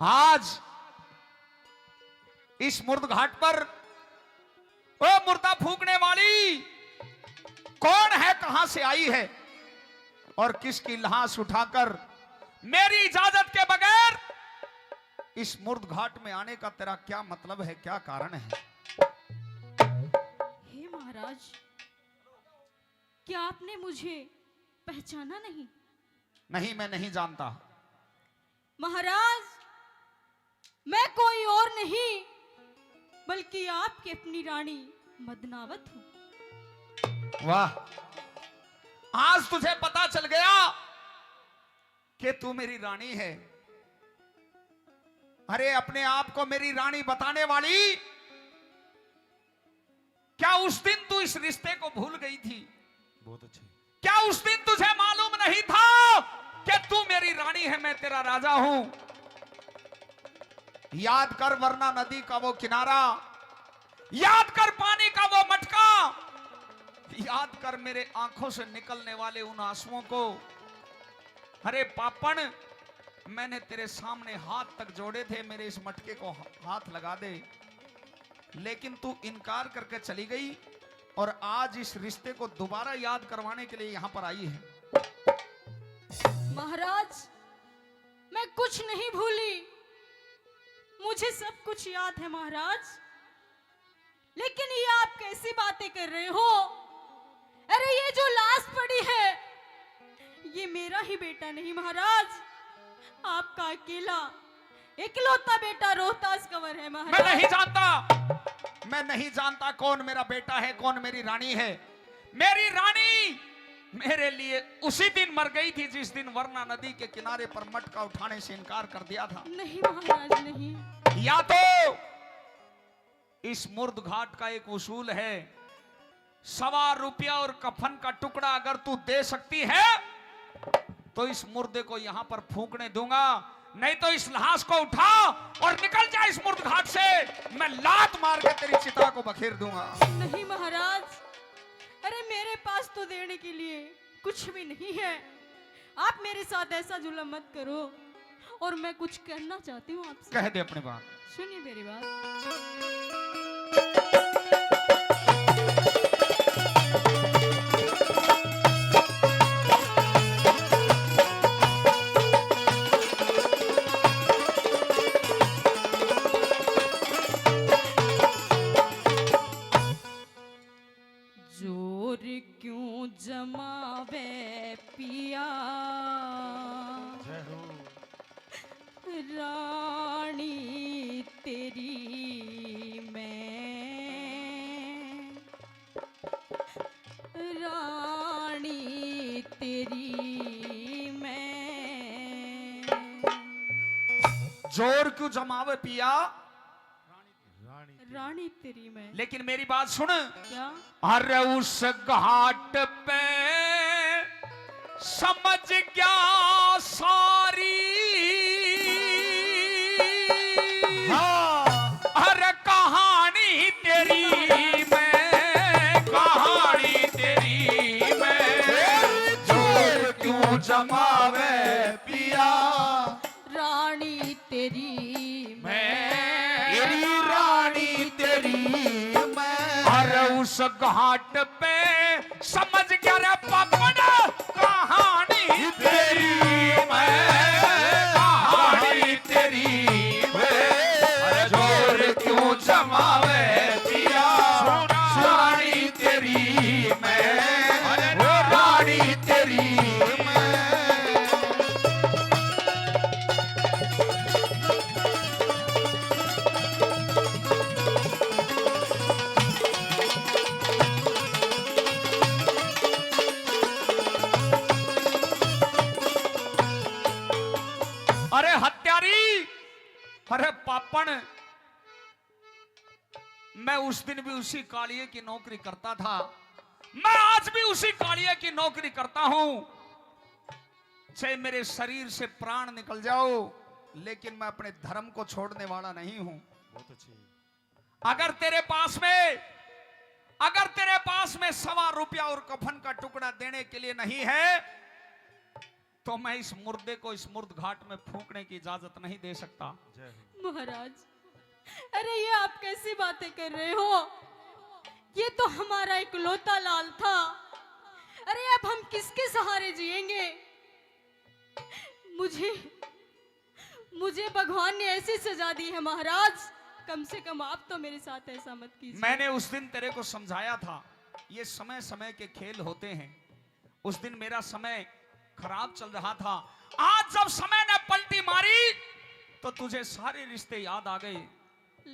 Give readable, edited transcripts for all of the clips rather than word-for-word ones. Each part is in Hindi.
आज इस मुर्द घाट पर ओ मुर्दा फूंकने वाली कौन है, कहां से आई है और किसकी लाश उठाकर मेरी इजाजत के बगैर इस मुर्द घाट में आने का तेरा क्या मतलब है, क्या कारण है? हे महाराज, क्या आपने मुझे पहचाना नहीं? नहीं, मैं नहीं जानता। महाराज, मैं कोई और नहीं बल्कि आपकी अपनी रानी मदनावत हूं। वाह, आज तुझे पता चल गया कि तू मेरी रानी है। अरे अपने आप को मेरी रानी बताने वाली, क्या उस दिन तू इस रिश्ते को भूल गई थी? बहुत अच्छे। क्या उस दिन तुझे मालूम नहीं था कि तू मेरी रानी है, मैं तेरा राजा हूं? याद कर वरना नदी का वो किनारा, याद कर पानी का वो मटका, याद कर मेरे आंखों से निकलने वाले उन आंसुओं को। अरे पापण, मैंने तेरे सामने हाथ तक जोड़े थे, मेरे इस मटके को हाथ लगा दे, लेकिन तू इनकार करके चली गई और आज इस रिश्ते को दोबारा याद करवाने के लिए यहां पर आई है। महाराज, मैं कुछ नहीं भूली, मुझे सब कुछ याद है महाराज। लेकिन ये आप कैसी बातें कर रहे हो? अरे ये जो लाश पड़ी है, ये मेरा ही बेटा नहीं महाराज, आपका अकेला इकलौता बेटा रोहतास कंवर है महाराज। मैं नहीं जानता कौन मेरा बेटा है, कौन मेरी रानी है। मेरी रानी मेरे लिए उसी दिन मर गई थी जिस दिन वरना नदी के किनारे पर मटका उठाने से इनकार कर दिया था। नहीं महाराज, नहीं। या तो इस मुर्द घाट का एक उसूल है, ₹1.25 और कफन का टुकड़ा अगर तू दे सकती है तो इस मुर्दे को यहां पर फूंकने दूंगा, नहीं तो इस लाश को उठा और निकल जा इस मुर्द घाट से, मैं लात मार के तेरी चिता को बखेर दूंगा। नहीं महाराज, अरे मेरे पास तो देने के लिए कुछ भी नहीं है। आप मेरे साथ ऐसा जुल्म मत करो, और मैं कुछ कहना चाहती हूँ आपसे। कह दे अपनी बात। सुनिए मेरी बात। जोर क्यों जमावे पिया, रानी तेरी मैं, रानी तेरी मैं। जोर क्यों जमावे पिया, रानी तेरी मैं। लेकिन मेरी बात सुन। क्या? अरे उस घाट पे समझ गया सारी, अरे कहानी तेरी मैं, कहानी तेरी मैं। जोर क्यों जमावे पिया, रानी तेरी तेरी रानी तेरी मैं। अरे उस घाट पे समझ गया रे पापन, कहानी तेरी मैं, कहानी तेरी मैं। अरे जोर क्यों जमावे पिया, रानी तेरी मैं, रानी तेरी मैं। अरे हत्यारी, अरे पापण, मैं उस दिन भी उसी कालिये की नौकरी करता था, मैं आज भी उसी कालिये की नौकरी करता हूं। चाहे मेरे शरीर से प्राण निकल जाओ, लेकिन मैं अपने धर्म को छोड़ने वाला नहीं हूं। बहुत अच्छे। अगर तेरे पास में ₹1.25 और कफन का टुकड़ा देने के लिए नहीं है तो मैं इस मुर्दे को इस मुर्द घाट में फूंकने की इजाजत नहीं दे सकता। महाराज, अरे ये आप कैसी बातें कर रहे हो? ये तो हमारा इकलौता लाल था। अरे अब हम किसके सहारे जिएंगे? मुझे भगवान ने ऐसी सजा दी है महाराज, कम से कम आप तो मेरे साथ ऐसा मत कीजिए। मैंने उस दिन तेरे को समझाया था, ये समय समय के खेल होते हैं। उस दिन मेरा समय खराब चल रहा था। आज जब समय ने पलटी मारी तो तुझे सारे रिश्ते याद आ गए।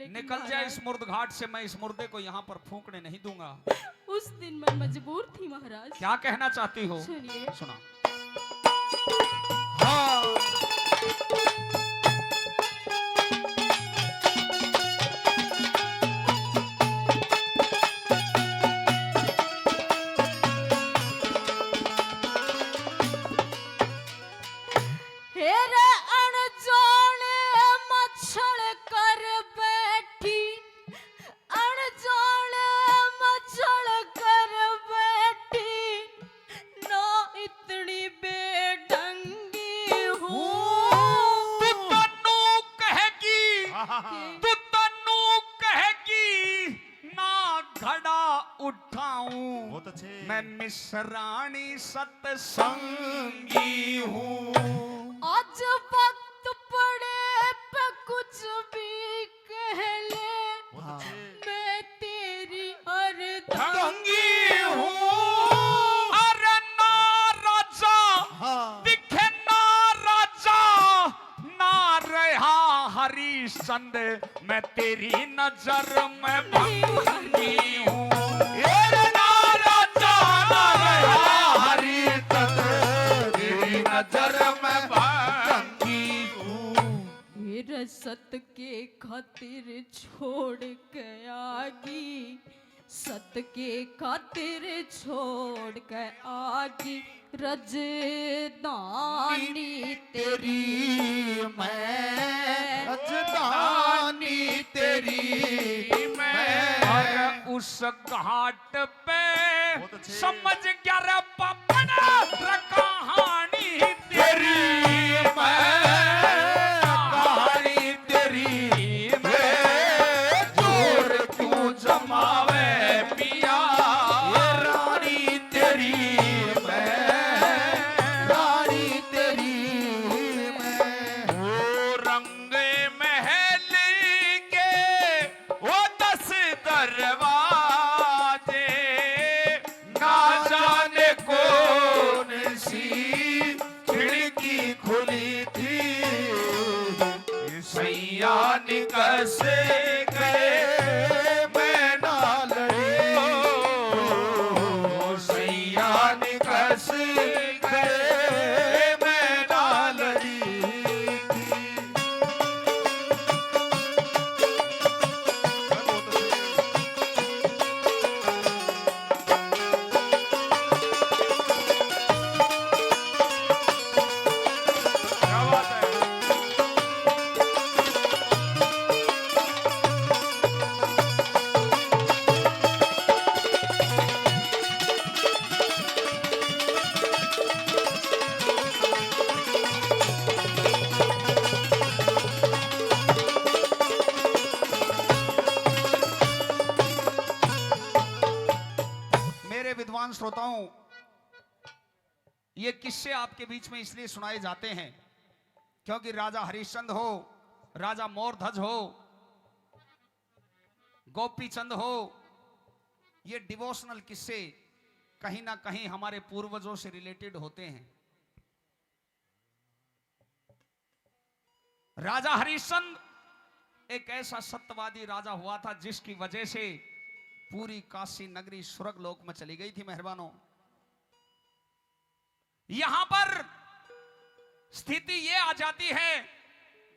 निकल जाए इस मुर्द घाट से, मैं इस मुर्दे को यहाँ पर फूंकने नहीं दूंगा। उस दिन मैं मजबूर थी महाराज। क्या कहना चाहती हो? सुनिए। सुना। तू तन्नू कहेगी ना घड़ा उठाऊं, बहुत अच्छे। मैं मिसरानी सत्संगी हूँ। आज वक्त पड़े पे कुछ भी कह ले, मैं तेरी अर्धांगी हूँ। अरे ना राजा दिखे ना राजा, ना रहा हरिश्चंद्र, मैं तेरी नजर में भंगी हूँ। ना राजा ना रहा हरिश्चंद्र, तेरी नजर में भंगी हूँ। सत के खातिर छोड़ के आगी, सत के खातिर छोड़ के आगी, रजदानी तेरी मैं, रजदानी तेरी मैं। और उस घाट पे बहुत अच्छे। समझ गया रे पपन कहानी तेरी मैं, कहानी तेरी मैं। जोर क्यों जमावे पिया, रानी तेरी मैं, रानी तेरी मैं। वो रंगे महल के वो 10 दरवाजे, ना जाने कौन सी खिड़की खुली थी, सैया निकस गए मैं ना लड़ी। सैया निकस गए मैं ना लड़ी थी। क्या बात है? मेरे विद्वान श्रोताओं, ये किस्से आपके बीच में इसलिए सुनाए जाते हैं क्योंकि राजा हरिश्चंद्र हो, राजा मोरध्वज हो, गोपीचंद हो, ये डिवोशनल किस्से कहीं ना कहीं हमारे पूर्वजों से रिलेटेड होते हैं। राजा हरिश्चंद्र एक ऐसा सत्यवादी राजा हुआ था जिसकी वजह से पूरी काशी नगरी स्वर्ग लोक में चली गई थी। मेहरबानों, यहां पर स्थिति यह आ जाती है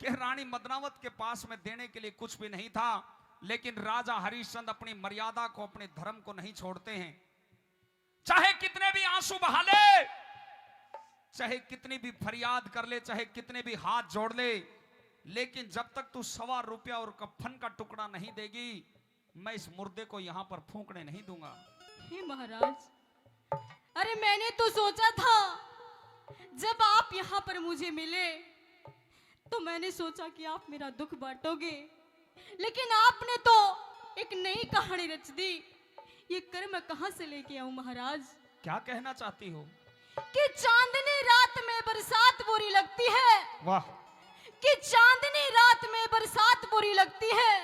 कि रानी मदनावत के पास में देने के लिए कुछ भी नहीं था, लेकिन राजा हरिश्चंद्र अपनी मर्यादा को, अपने धर्म को नहीं छोड़ते हैं। चाहे कितने भी आंसू बहा ले, चाहे कितनी भी फरियाद कर ले, चाहे कितने भी हाथ जोड़ ले, लेकिन जब तक तू ₹1.25 रुपया और कफन का टुकड़ा नहीं देगी, मैं इस मुर्दे को यहां पर फूंकने नहीं दूंगा। हे महाराज, अरे मैंने तो सोचा था जब आप यहाँ पर मुझे मिले तो मैंने सोचा कि आप मेरा दुख बांटोगे, लेकिन आपने तो एक नई कहानी रच दी। ये कर मैं कहां से लेके आऊं महाराज? क्या कहना चाहती हो? कि चांदनी रात में बरसात बुरी लगती है, वाह, कि चांदनी रात में बरसात बुरी लगती है,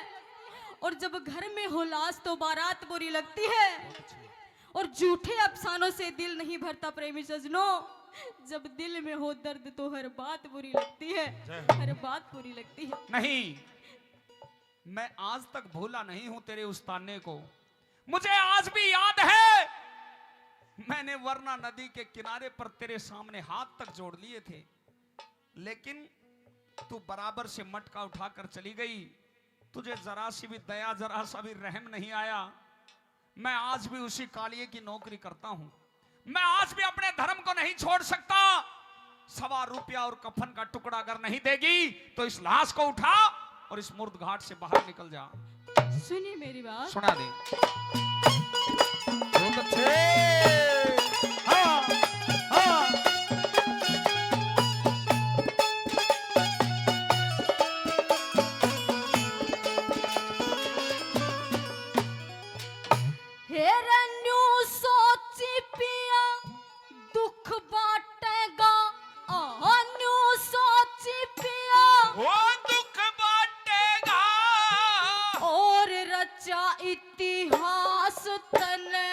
और जब घर में हो लाश तो बारात बुरी लगती है। और झूठे अफसानों से दिल नहीं भरता प्रेमी सजनों, जब दिल में हो दर्द तो हर बात बुरी लगती है, हर बात बुरी लगती है। नहीं, मैं आज तक भूला नहीं हूं तेरे उस ताने को। मुझे आज भी याद है, मैंने वरना नदी के किनारे पर तेरे सामने हाथ तक जोड़ लिए थे, लेकिन तू बराबर से मटका उठाकर चली गई। तुझे जरा सी भी दया, जरा सा भी रहम नहीं आया। मैं आज भी उसी कालिए की नौकरी करता हूं। मैं आज भी अपने धर्म को नहीं छोड़ सकता। 1.25 रुपया और कफन का टुकड़ा अगर नहीं देगी तो इस लाश को उठा और इस मुर्द घाट से बाहर निकल जा। सुनिए मेरी बात। सुना दे। बहुत अच्छे। हाँ, हाँ। हेरन्यू सोची पिया दुख बांटेगा, अन्यू सोची पिया वो दुख बांटेगा, और रचा इतिहास तने।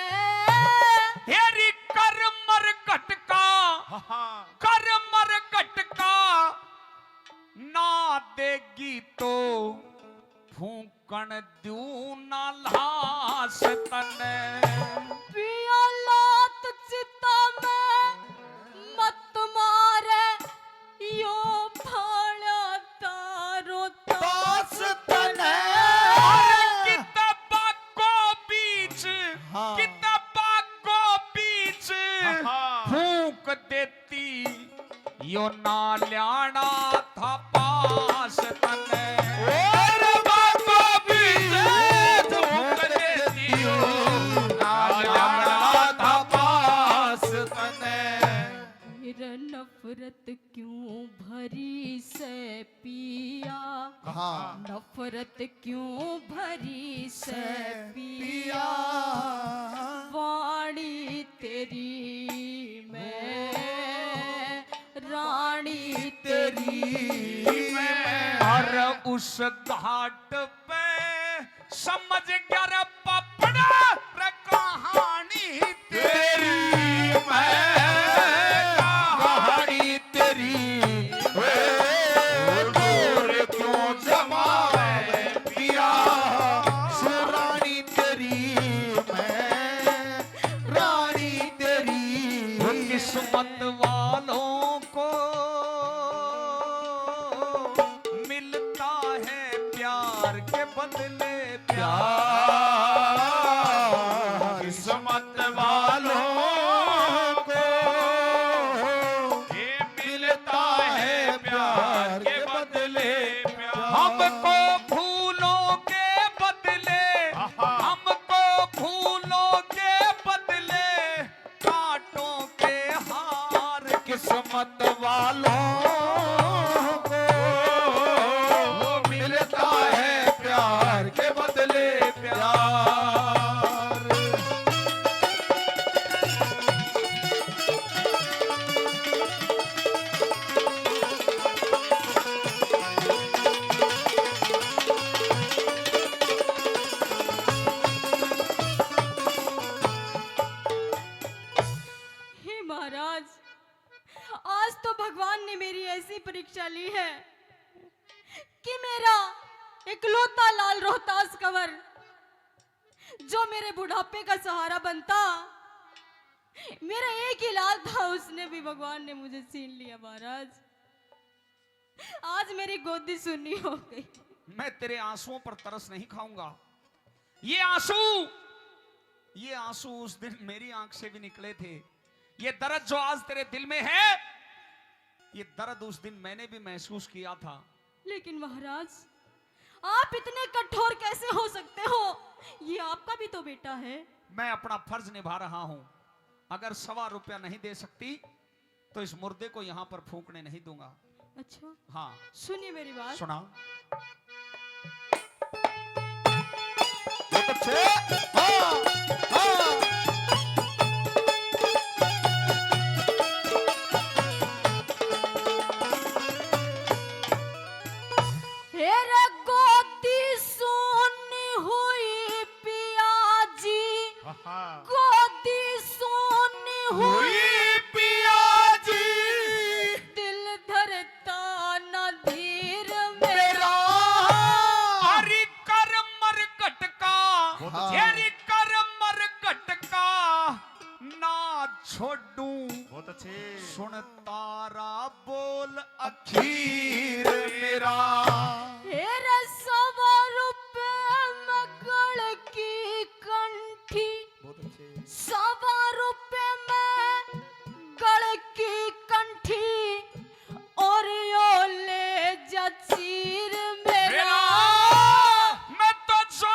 हेरी कर मर कटका, हाँ, कर मर कटका ना देगी तो फूकण द्यू ना लाश तने। पिया लात चिता में मत मारे, यो भाड़ा तारो तास तने। किताबा को बीच, हाँ। किताबा को बीच हाँ। फूक देती, यो ना ल्याना था पास तने। और बाबा भी फूक देती हो, ना जाना था पास तने। मेरा नफरत क्यों भरी से पिया, हाँ। नफरत क्यों भरी से पिया, पिया। वाणी तेरी मैं रानी तेरी मैं। और उस घाट पे समझ गया रे पपड़ा रे कहानी तेरी मैं कहानी तेरी। दूर क्यों जमावे पिया, सुरानी तेरी मैं रानी तेरी। किस्मत वालों को मिलता है प्यार के बदले प्यार। किस्मत वालों को ये मिलता है प्यार के बदले प्यार। हमको फूलों के बदले, हमको फूलों के बदले कांटों के हार। किस्मत वालों को मिलता है प्यार के बदले प्यार। हे महाराज, आज तो भगवान ने मेरी ऐसी परीक्षा ली है कि मेरा इकलौता लाल रोहतास कंवर, जो मेरे बुढ़ापे का सहारा बनता, मेरा एक ही लाल था, उसने भी भगवान ने मुझे छीन लिया। महाराज, आज मेरी गोदी सुन्नी हो गई। मैं तेरे आंसुओं पर तरस नहीं खाऊंगा। ये आंसू, ये आंसू उस दिन मेरी आंख से भी निकले थे। ये दर्द जो आज तेरे दिल में है, ये दर्द उस दिन मैंने भी महसूस किया था। लेकिन महाराज, आप इतने कठोर कैसे हो सकते हो? ये आपका भी तो बेटा है। मैं अपना फर्ज निभा रहा हूं। अगर 1.25 रुपया नहीं दे सकती तो इस मुर्दे को यहाँ पर फूंकने नहीं दूंगा। अच्छा हाँ सुनिए मेरी बात। सुना। बहुत अच्छे। हाँ, हाँ। हेरे गोदी सोनी हुई पियाजी, हाँ। गोदी सोनी हुई हुई पियाजी दिल धरता न धीर मेरा। मेरा। हरी कर मर गटका, हाँ। हरी कर मर गटका ना छोड़ू। बहुत अच्छे। सुन तारा बोल खीर मेरा। हेरे 100 रुपए में गड़ की कंठी, बहुत अच्छे। 100 रुपए में गड़ की कंठी और यो ले जा चीर मेरा। मैं तो जो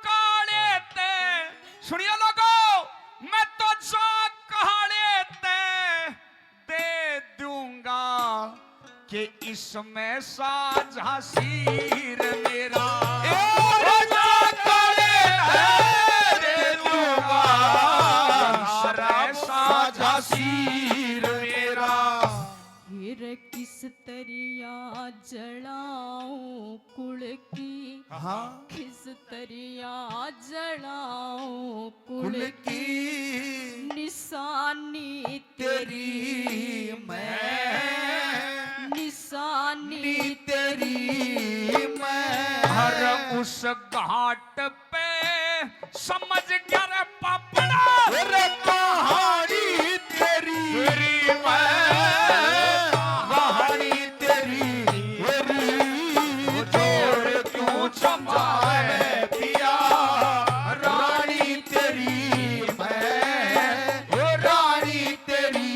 काले ते, सुनिए लोगो, मैं तो जो काले ते दे दूंगा कि इसमें साझा सीर मेरा। साझा सीर मेरा। फिर किस तरिया जलाऊं कुड़ की, हाँ। किस तरिया जलाऊं कुड़ कुल की की निशानी तेरी मैं, निशानी तेरी मैं। हर उस घाट पे समझ गया रे पापड़ा, रे कहानी तेरी मैं, कहानी तेरी मेरी। जोड़ क्यों चमाए पिया, रानी तेरी मैं, रानी तेरी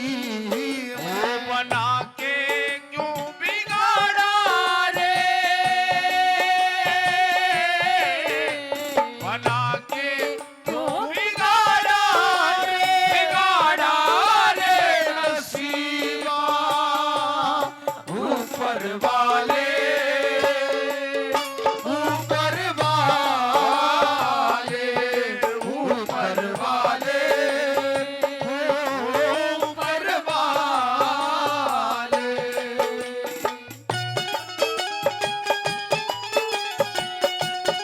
मैं। बना के क्यों बिगाड़ा रे, बना के क्यों बिगाड़ा रे, बिगाड़ा रे नसीबा। ऊपर वाले, ऊपर वाले, ऊपर वाले, ऊपर वाले।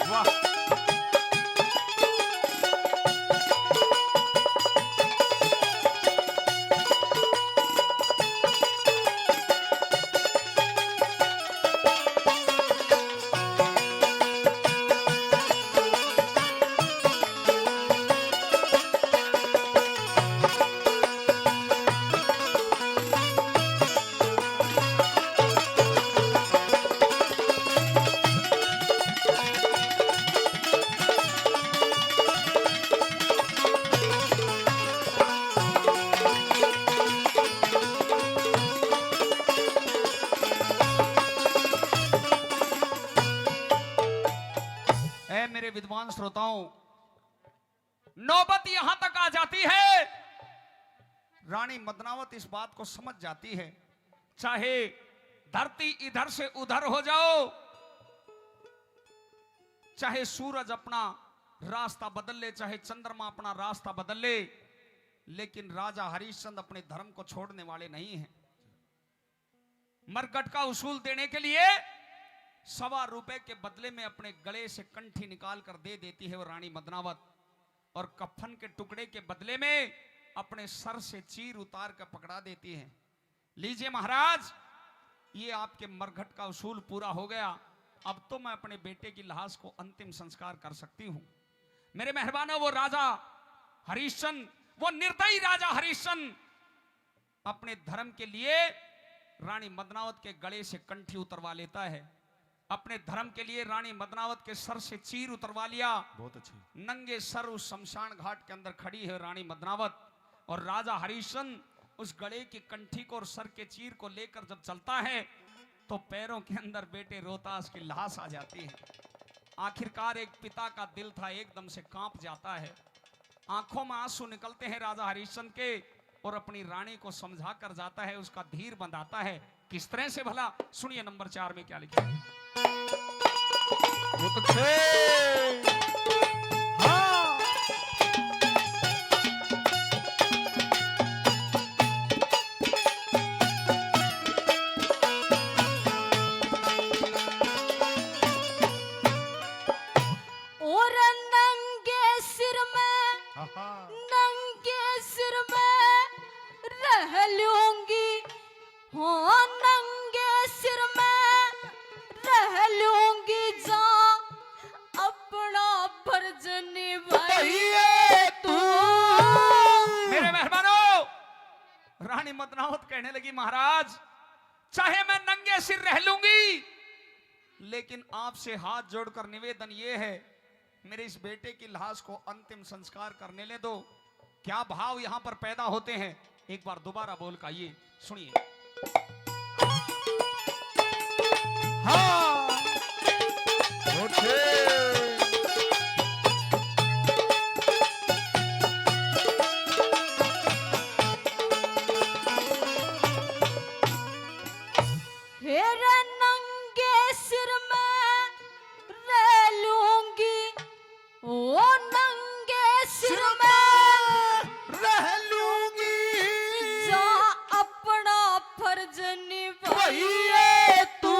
वाह। ऐ मेरे विद्वान श्रोताओं, नौबत यहां तक आ जाती है, रानी मदनावत इस बात को समझ जाती है, चाहे धरती इधर से उधर हो जाओ, चाहे सूरज अपना रास्ता बदल ले, चाहे चंद्रमा अपना रास्ता बदल ले, लेकिन राजा हरिश्चंद्र अपने धर्म को छोड़ने वाले नहीं हैं। मरकट का उसूल देने के लिए 1.25 रुपए के बदले में अपने गले से कंठी निकाल कर दे देती है वो रानी मदनावत, और कफन के टुकड़े के बदले में अपने सर से चीर उतार कर पकड़ा देती है। लीजिए महाराज, ये आपके मरघट का उसूल पूरा हो गया, अब तो मैं अपने बेटे की लाश को अंतिम संस्कार कर सकती हूं। मेरे मेहरबानों, वो राजा हरिश्चंद्र, वो निर्दयी राजा हरिश्चंद्र अपने धर्म के लिए रानी मदनावत के गले से कंठी उतरवा लेता है, अपने धर्म के लिए रानी मदनावत के सर से चीर उतरवा लिया। बहुत अच्छी। नंगे सर उस शमशान घाट के अंदर खड़ी है रानी मदनावत, और राजा हरिश्चंद्र उस गले की कंठी को और सर के चीर को लेकर जब चलता है तो पैरों के अंदर बेटे रोहतास की लाश आ जाती है। आखिरकार एक पिता का दिल था एकदम से कांप जाता है, आंखों में आंसू निकलते हैं राजा हरिश्चंद्र के, और अपनी रानी को समझा कर जाता है, उसका धीर बंधाता है। किस तरह से भला, सुनिए नंबर 4 में क्या लिखा है। वो तो थे। हाँ। और नंगे सिर में, हाँ। नंगे सिर में रह लूंगी, हो नंगे सिर में रह लूंगी, जा अपना फर्ज निभाइए तू। मेरे मेहमानों, रानी मदनावत कहने लगी, महाराज चाहे मैं नंगे सिर रह लूंगी, लेकिन आपसे हाथ जोड़कर निवेदन ये है, मेरे इस बेटे की लाश को अंतिम संस्कार करने ले दो। क्या भाव यहां पर पैदा होते हैं, एक बार दोबारा बोल का ये सुनिए। हाँ। वो थे। हेरे नंगे सिर में रह लूंगी, ओ नंगे सिर में रह लूंगी, जा अपना फर्ज निभाइए वही तू।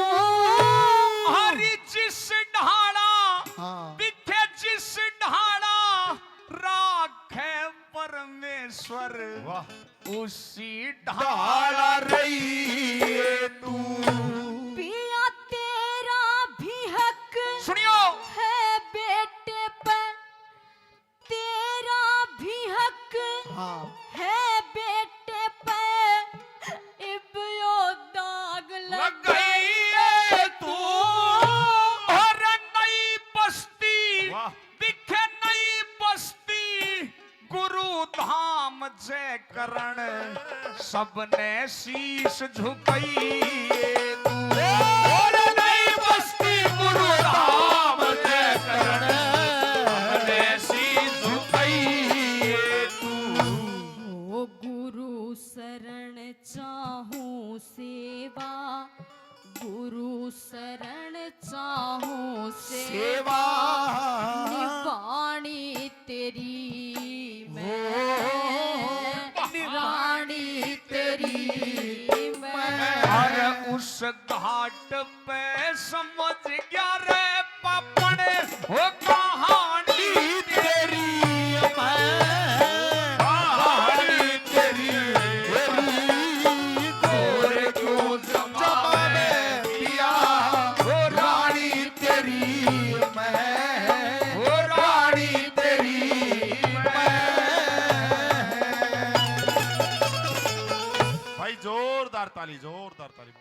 हरी जिस ढाड़ा हाँ। दिखे, जिस ढाड़ा राखे परमेश्वर, वाह। उसी ढाड़ा डाला रही है तू। पिया तेरा भी हक सुनियो, है बेटे पे, तेरा भी हक हाँ। है बेटे पे, इब यो दाग लग गई है तू। और नई बस्ती वाह। दिखे, नई बस्ती गुरु धाम जय करण, सबने शीश झुकाई तू। और नई बस्ती गुरु धाम जय करण, सबने शीश झुकाई तू। ओ गुरु शरण चाहूं सेवा, गुरु शरण चाहूं सेवा, निवाणी तेरी मैं, निवाणी तेरी मैं। और उस घाट पे समझ गया रे पापड़, वो कहानी तेरी मैं, कहानी तेरी गोरे क्यों जमाने पिया, वो रानी तेरी मैं, वो रानी तेरी मैं। भाई जोरदार ताली, जोरदार ताली।